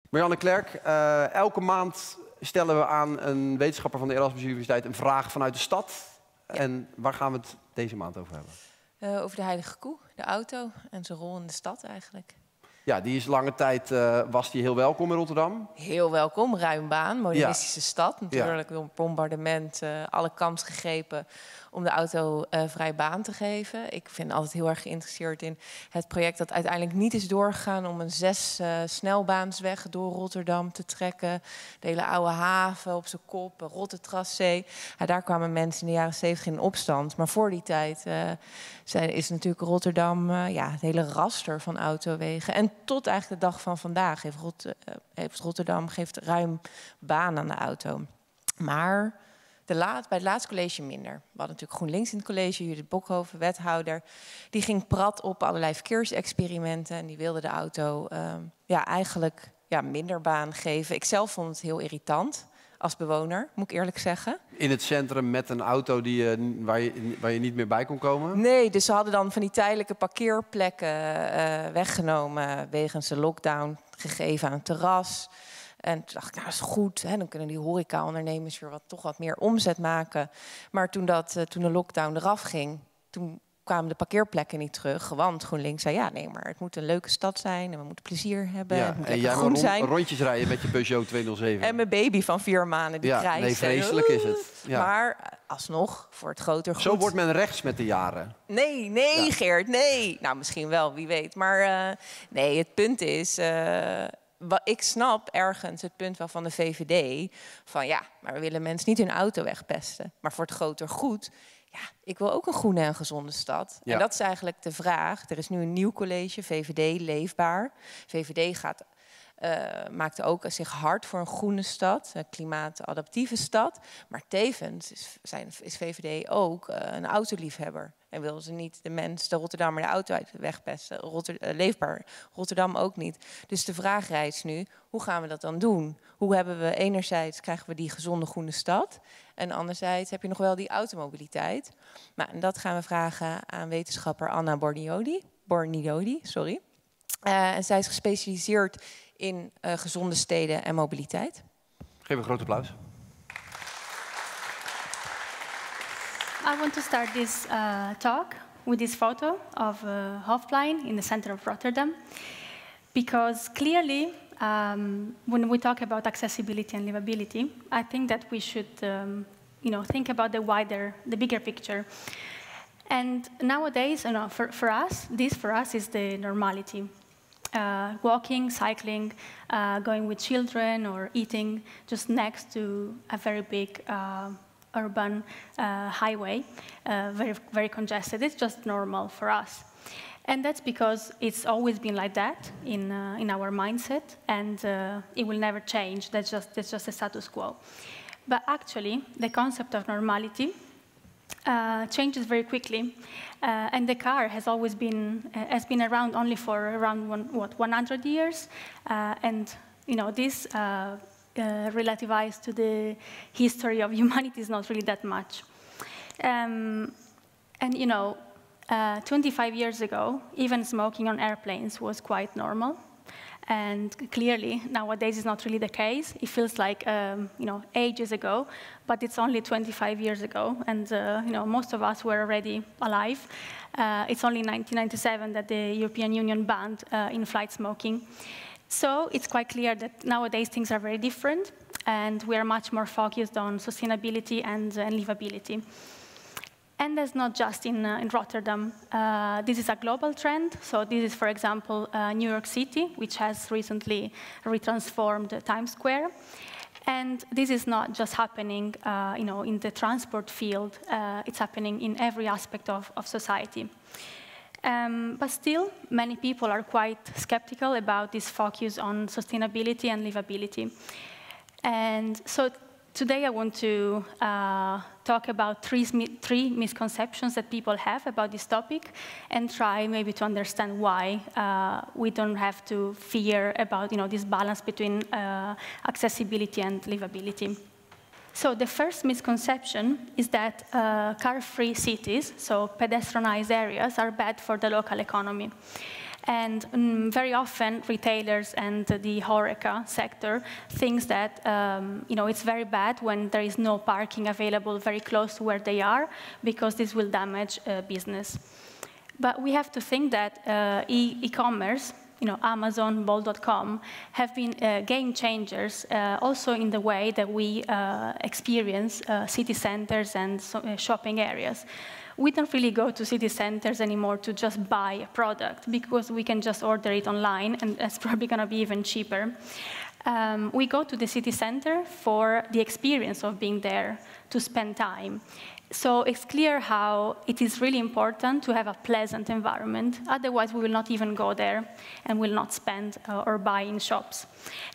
Marianne Klerk, elke maand stellen we aan een wetenschapper van de Erasmus Universiteit een vraag vanuit de stad. Ja. En waar gaan we het deze maand over hebben? Over de heilige koe, de auto en zijn rol in de stad eigenlijk. Ja, die is lange tijd, was die heel welkom in Rotterdam. Heel welkom, ruim baan, modernistische stad. Natuurlijk door bombardement, alle kans gegrepen om de auto vrij baan te geven. Ik ben altijd heel erg geïnteresseerd in het project dat uiteindelijk niet is doorgegaan om een 6 snelbaansweg door Rotterdam te trekken. De hele oude haven op zijn kop, Rottertracé. Ja, daar kwamen mensen in de jaren 70 in opstand. Maar voor die tijd is natuurlijk Rotterdam het hele raster van autowegen. En tot eigenlijk de dag van vandaag heeft Rotterdam ruim baan aan de auto. Maar bij het laatste college minder. We hadden natuurlijk GroenLinks in het college, Judith Bokhoven, wethouder. Die ging prat op allerlei verkeersexperimenten. En die wilde de auto eigenlijk minder baan geven. Ik zelf vond het heel irritant als bewoner, moet ik eerlijk zeggen. In het centrum met een auto waar je niet meer bij kon komen? Nee, dus ze hadden dan van die tijdelijke parkeerplekken weggenomen wegens de lockdown, gegeven aan het terras. En toen dacht ik, nou, dat is goed. Hè? Dan kunnen die horecaondernemers weer toch wat meer omzet maken. Maar toen de lockdown eraf ging, toen kwamen de parkeerplekken niet terug. Want GroenLinks zei, ja, nee, maar het moet een leuke stad zijn. En we moeten plezier hebben. Het moet en groen zijn. Rondjes rijden met je Peugeot 207. En mijn baby van 4 maanden, die krijgt. Nee, vreselijk is het. Ja. Maar alsnog, voor het groter goed. Zo wordt men rechts met de jaren. Nee, Geert, nee. Nou, misschien wel, wie weet. Maar nee, het punt is... ik snap ergens het punt wel van de VVD. Van ja, maar we willen mensen niet hun auto wegpesten. Maar voor het groter goed... Ja, ik wil ook een groene en gezonde stad. Ja. En dat is eigenlijk de vraag. Er is nu een nieuw college, VVD Leefbaar. VVD maakt ook zich hard voor een groene stad, een klimaatadaptieve stad. Maar tevens is VVD ook een autoliefhebber. En wil ze niet de Rotterdammer de auto uit wegpesten. Leefbaar, Rotterdam ook niet. Dus de vraag rijst nu, hoe gaan we dat dan doen? Hoe hebben we enerzijds krijgen we die gezonde groene stad. En anderzijds heb je nog wel die automobiliteit. Maar en dat gaan we vragen aan wetenschapper Anna Bornioli. En zij is gespecialiseerd in gezonde steden en mobiliteit. Geef een groot applaus. I want to start this talk with this photo of a Hofplein in the center of Rotterdam, because clearly, when we talk about accessibility and livability, I think that we should, think about the bigger picture. And nowadays, for us is the normality. Walking, cycling, going with children, or eating just next to a very big urban highway, very, very congested. It's just normal for us. And that's because it's always been like that in our mindset, and it will never change. That's just a status quo. But actually, the concept of normality changes very quickly, and the car has always been around only for around 100 years, and this relativized to the history of humanity is not really that much. 25 years ago, even smoking on airplanes was quite normal. And clearly, nowadays is not really the case. It feels like, ages ago, but it's only 25 years ago. And, most of us were already alive. It's only 1997 that the European Union banned in-flight smoking. So it's quite clear that nowadays things are very different, and we are much more focused on sustainability and livability. And that's not just in Rotterdam. This is a global trend. So this is, for example, New York City, which has recently retransformed Times Square. And this is not just happening, in the transport field. It's happening in every aspect of society. But still, many people are quite skeptical about this focus on sustainability and livability. And so today I want to talk about three misconceptions that people have about this topic, and try maybe to understand why we don't have to fear about this balance between accessibility and livability. So the first misconception is that car-free cities, so pedestrianized areas, are bad for the local economy. And very often, retailers and the HoReCa sector thinks that it's very bad when there is no parking available very close to where they are, because this will damage business. But we have to think that e-commerce, Amazon, Bol.com, have been game changers also in the way that we experience city centers and shopping areas. We don't really go to city centers anymore to just buy a product, because we can just order it online, and it's probably going to be even cheaper. We go to the city center for the experience of being there, to spend time. So it's clear how it is really important to have a pleasant environment. Otherwise, we will not even go there and will not spend or buy in shops.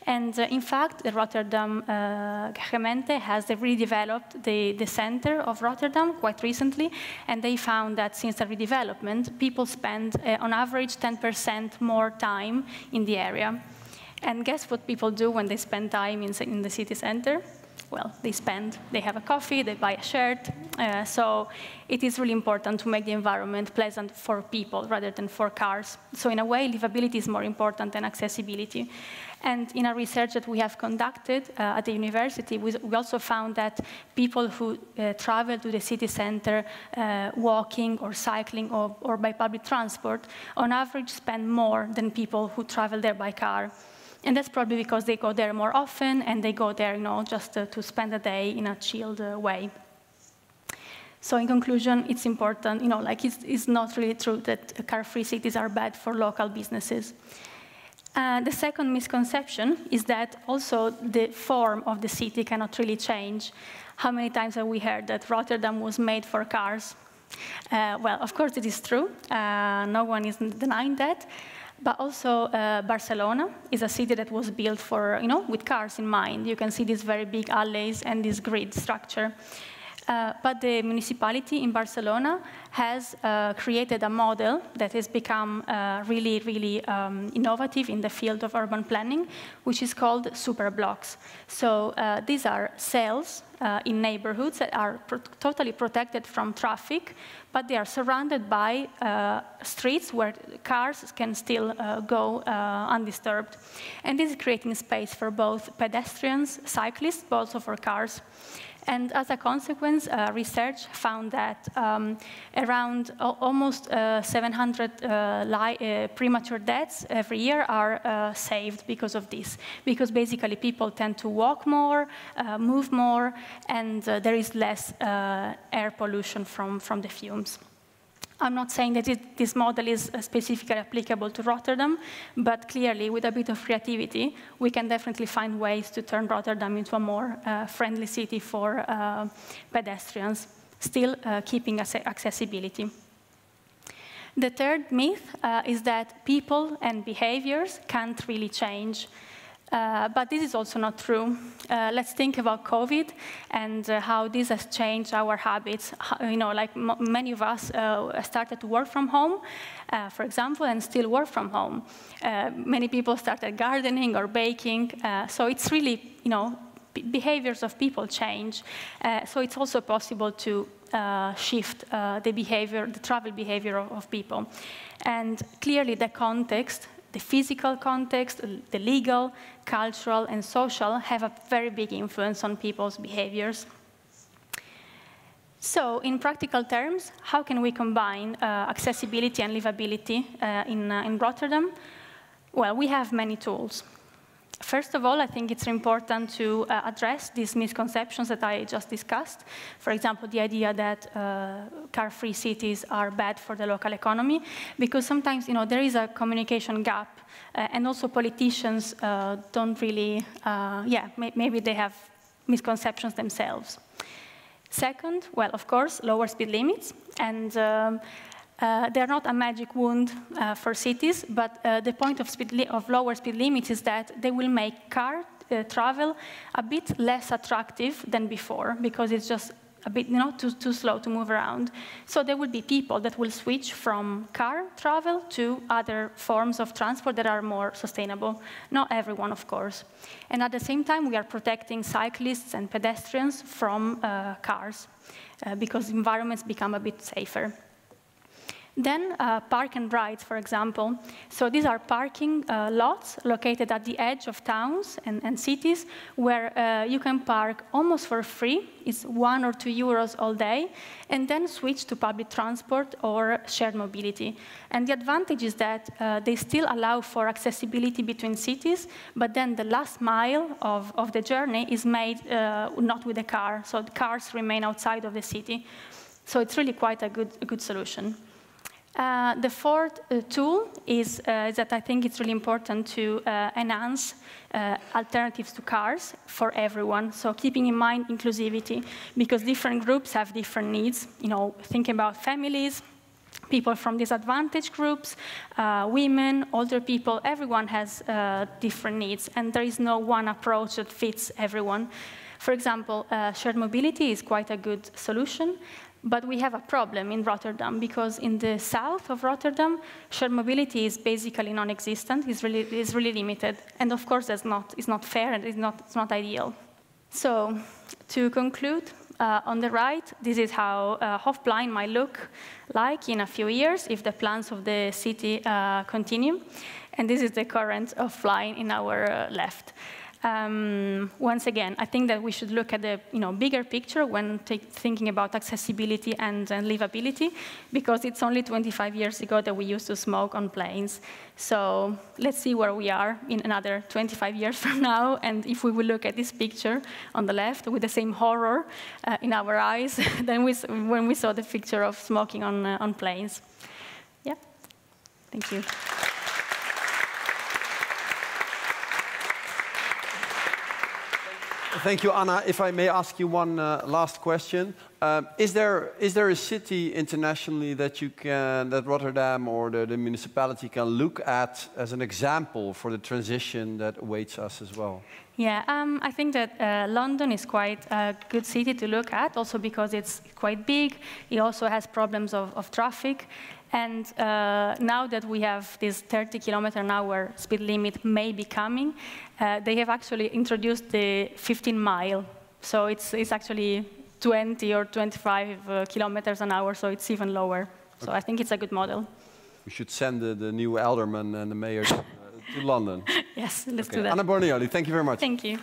And in fact, the Rotterdam gemeente has redeveloped the center of Rotterdam quite recently, and they found that since the redevelopment, people spend on average 10% more time in the area. And guess what people do when they spend time in the city center? Well, they have a coffee, they buy a shirt. So it is really important to make the environment pleasant for people rather than for cars. So in a way, livability is more important than accessibility. And in a research that we have conducted at the university, we also found that people who travel to the city center walking or cycling or by public transport, on average spend more than people who travel there by car. And that's probably because they go there more often, and they go there, just to spend a day in a chilled way. So in conclusion, it's important, it's not really true that car-free cities are bad for local businesses. The second misconception is that also the form of the city cannot really change. How many times have we heard that Rotterdam was made for cars? Well, of course it is true. No one is denying that. But also, Barcelona is a city that was built for, with cars in mind. You can see these very big alleys and this grid structure. But the municipality in Barcelona has created a model that has become really, really innovative in the field of urban planning, which is called superblocks. So these are cells in neighborhoods that are totally protected from traffic, but they are surrounded by streets where cars can still go undisturbed. And this is creating space for both pedestrians, cyclists, but also for cars. And as a consequence, research found that around almost 700 premature deaths every year are saved because of this. Because basically people tend to walk more, move more, and there is less air pollution from the fumes. I'm not saying that this model is specifically applicable to Rotterdam, but clearly, with a bit of creativity, we can definitely find ways to turn Rotterdam into a more friendly city for pedestrians, still keeping accessibility. The third myth is that people and behaviors can't really change. But this is also not true. Let's think about COVID and how this has changed our habits. Many of us started to work from home, for example, and still work from home. Many people started gardening or baking. So it's really, behaviors of people change. So it's also possible to shift the travel behavior of people. And clearly the context, the physical context, the legal, cultural, and social have a very big influence on people's behaviors. So, in practical terms, how can we combine accessibility and livability in Rotterdam? Well, we have many tools. First of all, I think it's important to address these misconceptions that I just discussed. For example, the idea that car-free cities are bad for the local economy, because sometimes, there is a communication gap, and also politicians don't really, maybe they have misconceptions themselves. Second, well, of course, lower speed limits, and they're not a magic wand for cities, but the point of lower speed limits is that they will make car travel a bit less attractive than before, because it's just a bit too slow to move around. So there will be people that will switch from car travel to other forms of transport that are more sustainable. Not everyone, of course. And at the same time, we are protecting cyclists and pedestrians from cars, because environments become a bit safer. Then park and ride, for example. So these are parking lots located at the edge of towns and cities where you can park almost for free. It's €1 or €2 all day, and then switch to public transport or shared mobility. And the advantage is that they still allow for accessibility between cities, but then the last mile of the journey is made not with a car, so the cars remain outside of the city. So it's really quite a good solution. The fourth tool is that I think it's really important to enhance alternatives to cars for everyone. So keeping in mind inclusivity, because different groups have different needs. You know, thinking about families, people from disadvantaged groups, women, older people, everyone has different needs, and there is no one approach that fits everyone. For example, shared mobility is quite a good solution. But we have a problem in Rotterdam, because in the south of Rotterdam, shared mobility is basically non-existent. It's really limited. And of course, it's not fair and it's not ideal. So to conclude, on the right, this is how Hofplein might look like in a few years if the plans of the city continue. And this is the current Hofplein in our left. Once again, I think that we should look at the bigger picture when thinking about accessibility and livability, because it's only 25 years ago that we used to smoke on planes. So let's see where we are in another 25 years from now, and if we will look at this picture on the left with the same horror in our eyes than when we saw the picture of smoking on planes. Yeah, thank you. Thank you, Anna. If I may ask you one last question. Is there a city internationally that Rotterdam or the municipality can look at as an example for the transition that awaits us as well? Yeah, I think that London is quite a good city to look at, also because it's quite big. It also has problems of traffic. And now that we have this 30-kilometer-an-hour speed limit may be coming, they have actually introduced the 15-mile. So it's actually 20 or 25 kilometers an hour, so it's even lower. Okay. So I think it's a good model. We should send the new alderman and the mayor to London. Yes, let's do that. Anna Bornioli, thank you very much. Thank you.